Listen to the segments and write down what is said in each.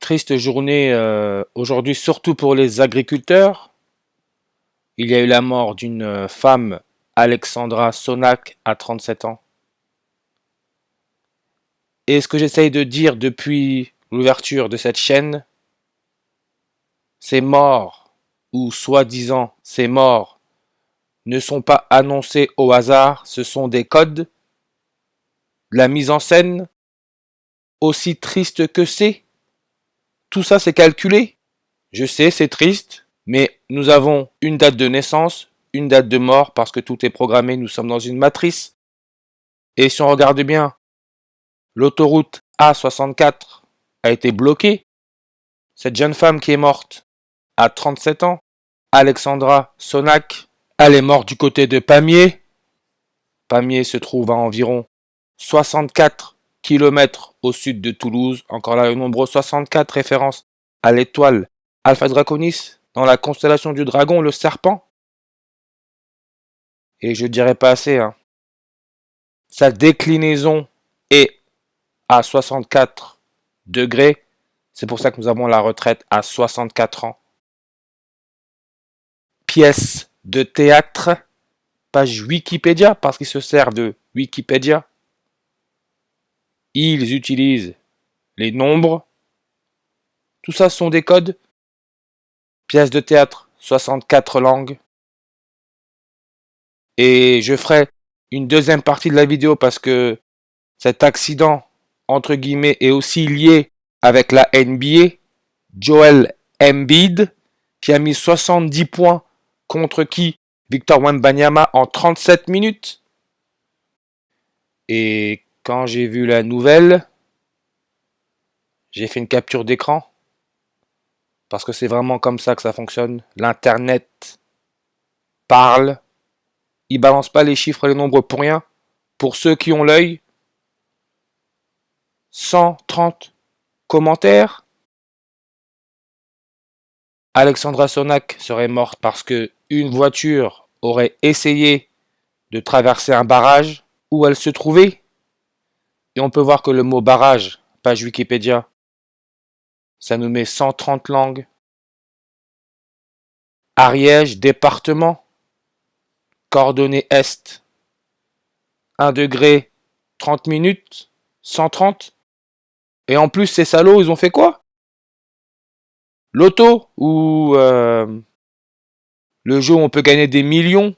triste journée aujourd'hui, surtout pour les agriculteurs. Il y a eu la mort d'une femme, Alexandra Sonac, à 37 ans. Et ce que j'essaye de dire depuis l'ouverture de cette chaîne, ces morts, ou soi-disant ces morts, ne sont pas annoncés au hasard, ce sont des codes, la mise en scène, aussi triste que c'est. Tout ça c'est calculé. Je sais, c'est triste, mais nous avons une date de naissance, une date de mort, parce que tout est programmé, nous sommes dans une matrice. Et si on regarde bien, l'autoroute A64 a été bloquée. Cette jeune femme qui est morte à 37 ans, Alexandra Sonac, elle est morte du côté de Pamiers. Pamiers se trouve à environ 64 km au sud de Toulouse. Encore là, le nombre 64 référence à l'étoile Alpha Draconis dans la constellation du dragon, le serpent. Et je dirais pas assez, hein. Sa déclinaison est à 64 degrés. C'est pour ça que nous avons la retraite à 64 ans. Pièce de théâtre, page Wikipédia, parce qu'ils se servent de Wikipédia. Ils utilisent les nombres. Tout ça sont des codes. Pièce de théâtre, 64 langues. Et je ferai une deuxième partie de la vidéo parce que cet accident, entre guillemets, est aussi lié avec la NBA. Joel Embiid, qui a mis 70 points contre qui? Victor Wembanyama en 37 minutes. Et quand j'ai vu la nouvelle, j'ai fait une capture d'écran. Parce que c'est vraiment comme ça que ça fonctionne. L'Internet parle. Il balance pas les chiffres et les nombres pour rien. Pour ceux qui ont l'œil, 130 commentaires. Alexandra Sonac serait morte parce que une voiture aurait essayé de traverser un barrage où elle se trouvait. Et on peut voir que le mot barrage, page Wikipédia, ça nous met 130 langues. Ariège, département, coordonnées est, 1 degré, 30 minutes, 130. Et en plus, ces salauds, ils ont fait quoi? L'auto, ou le jeu où on peut gagner des millions,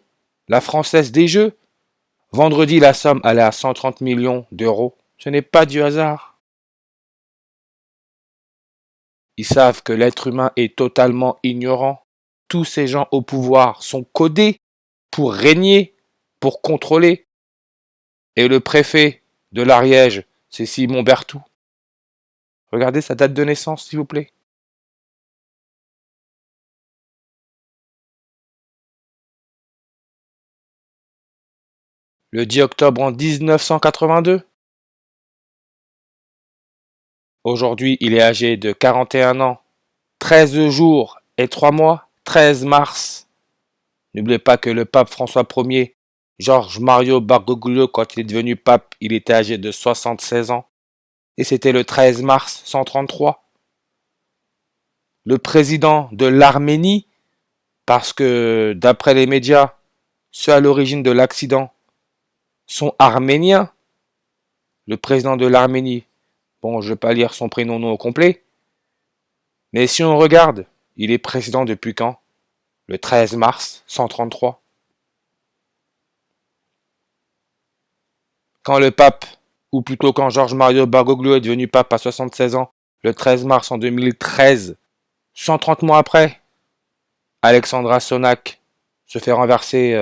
la Française des Jeux. Vendredi, la somme allait à 130 millions d'euros. Ce n'est pas du hasard. Ils savent que l'être humain est totalement ignorant. Tous ces gens au pouvoir sont codés pour régner, pour contrôler. Et le préfet de l'Ariège, c'est Simon Berthoud. Regardez sa date de naissance, s'il vous plaît. Le 10 octobre en 1982. Aujourd'hui, il est âgé de 41 ans, 13 jours et 3 mois, 13 mars. N'oubliez pas que le pape François Ier, Georges Mario Bergoglio, quand il est devenu pape, il était âgé de 76 ans. Et c'était le 13 mars 133. Le président de l'Arménie, parce que d'après les médias, ceux à l'origine de l'accident sont arméniens. Le président de l'Arménie, bon, je ne vais pas lire son prénom non au complet, mais si on regarde, il est président depuis quand? Le 13 mars 133. Quand le pape, ou plutôt quand Georges Mario Bergoglio est devenu pape à 76 ans, le 13 mars en 2013, 130 mois après, Alexandra Sonac se fait renverser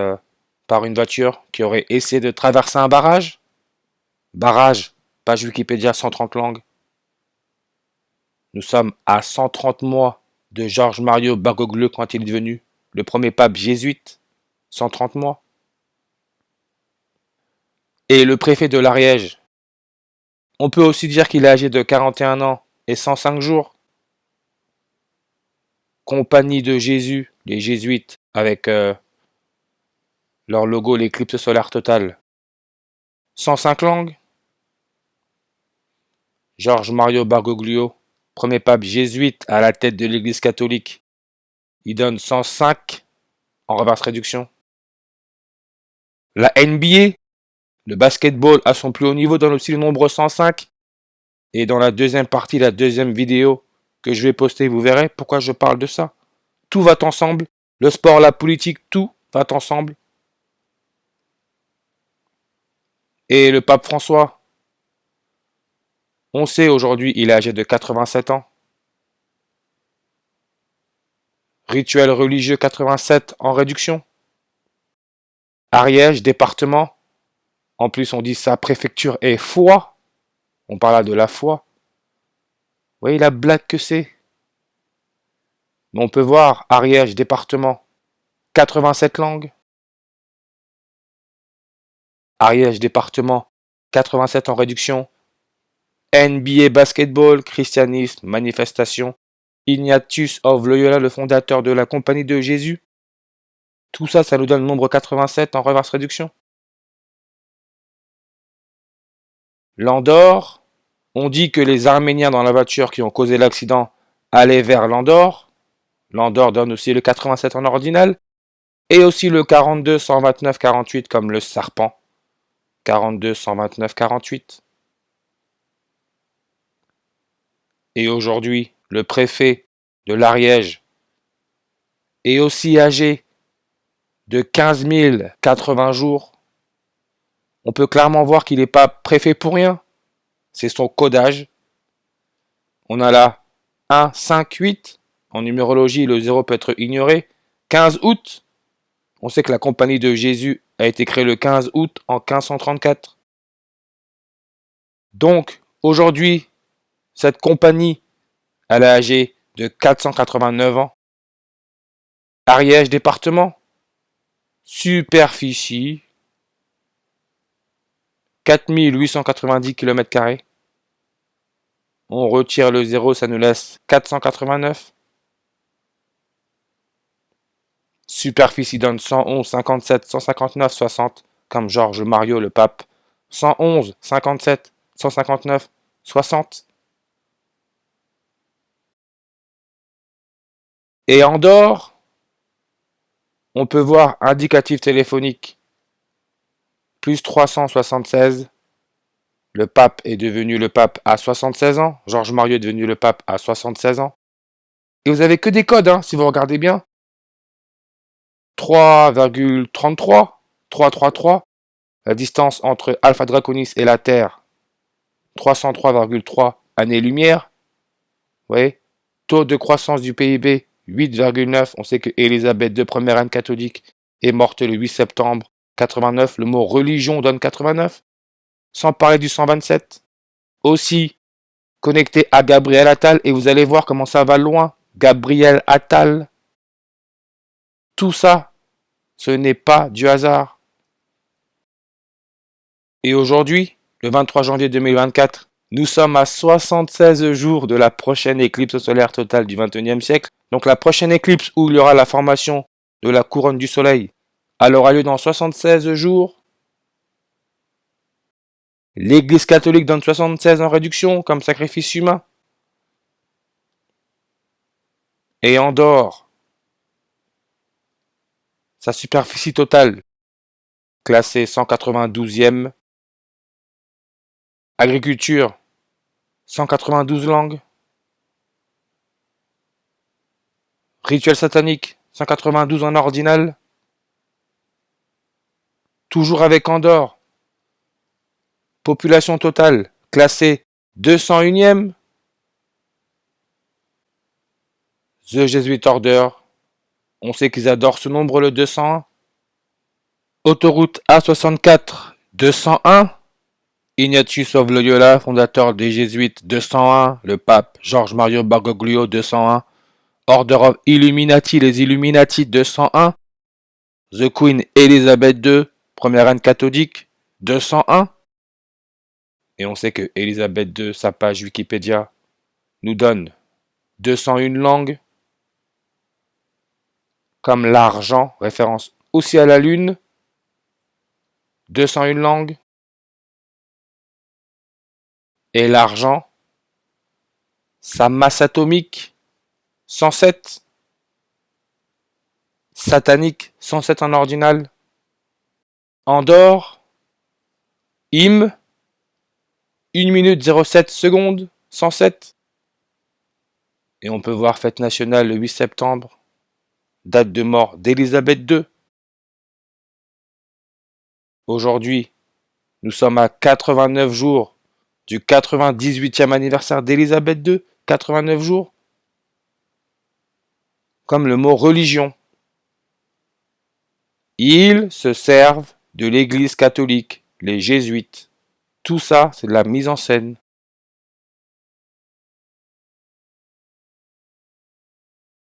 par une voiture qui aurait essayé de traverser un barrage. Barrage, page Wikipédia, 130 langues. Nous sommes à 130 mois de Georges Mario Bergoglio quand il est devenu le premier pape jésuite. 130 mois. Et le préfet de l'Ariège, on peut aussi dire qu'il est âgé de 41 ans et 105 jours. Compagnie de Jésus, les jésuites, avec leur logo, l'éclipse solaire totale. 105 langues. Georges Mario Bergoglio, premier pape jésuite à la tête de l'Église catholique. Il donne 105 en reverse réduction. La NBA, le basketball à son plus haut niveau, donne aussi le nombre 105. Et dans la deuxième partie, la deuxième vidéo que je vais poster, vous verrez pourquoi je parle de ça. Tout va ensemble. Le sport, la politique, tout va ensemble. Et le pape François, on sait aujourd'hui, il est âgé de 87 ans. Rituel religieux 87 en réduction. Ariège, département. En plus, on dit sa préfecture est foi. On parle là de la foi. Vous voyez la blague que c'est. Mais on peut voir Ariège, département. 87 langues. Ariège, département. 87 en réduction. NBA basketball, christianisme, manifestation. Ignatius of Loyola, le fondateur de la Compagnie de Jésus. Tout ça, ça nous donne le nombre 87 en reverse réduction. L'Andorre, on dit que les Arméniens dans la voiture qui ont causé l'accident allaient vers l'Andorre. L'Andorre donne aussi le 87 en ordinal. Et aussi le 42, 129, 48 comme le serpent. 42, 129, 48. Et aujourd'hui, le préfet de l'Ariège est aussi âgé de 15 080 jours. On peut clairement voir qu'il n'est pas préfet pour rien. C'est son codage. On a là 1, 5, 8. En numérologie, le 0 peut être ignoré. 15 août. On sait que la Compagnie de Jésus a été créée le 15 août en 1534. Donc, aujourd'hui, cette compagnie, elle est âgée de 489 ans. Ariège département. Superficie. 4890 km². On retire le 0, ça nous laisse 489. Superficie donne 111, 57, 159, 60, comme Georges Mario le pape. 111, 57, 159, 60. Et Andorre, on peut voir indicatif téléphonique. Plus 376. Le pape est devenu le pape à 76 ans. Georges Mario est devenu le pape à 76 ans. Et vous avez que des codes, hein, si vous regardez bien. 3,33, 333. La distance entre Alpha Draconis et la Terre, 303,3 années-lumière. Vous voyez, taux de croissance du PIB, 8,9. On sait que Élisabeth II, première reine catholique, est morte le 8 septembre 89. Le mot religion donne 89. Sans parler du 127. Aussi connecté à Gabriel Attal. Et vous allez voir comment ça va loin. Gabriel Attal. Tout ça, ce n'est pas du hasard. Et aujourd'hui, le 23 janvier 2024, nous sommes à 76 jours de la prochaine éclipse solaire totale du XXIe siècle. Donc la prochaine éclipse où il y aura la formation de la couronne du soleil, elle aura lieu dans 76 jours. L'Église catholique donne 76 en réduction comme sacrifice humain. Et Andorre, sa superficie totale, classée 192e. Agriculture, 192 langues. Rituel satanique, 192 en ordinal. Toujours avec Andorre. Population totale, classée 201e. The Jesuit Order, on sait qu'ils adorent ce nombre, le 201. Autoroute A64, 201. Ignatius of Loyola, fondateur des Jésuites, 201. Le pape Georges Mario Bergoglio, 201. Order of Illuminati, les Illuminati, 201. The Queen Elizabeth II, première reine catholique, 201. Et on sait que Elizabeth II, sa page Wikipédia, nous donne 201 langues. Comme l'argent, référence aussi à la Lune, 201 langues. Et l'argent, Sa masse atomique, 107. Satanique, 107 en ordinal. Andorre, hymne, 1 minute 07 secondes, 107. Et on peut voir fête nationale le 8 septembre, date de mort d'Élisabeth II. Aujourd'hui, nous sommes à 89 jours du 98e anniversaire d'Élisabeth II, 89 jours. Comme le mot religion. Ils se servent de l'Église catholique, les jésuites. Tout ça, c'est de la mise en scène.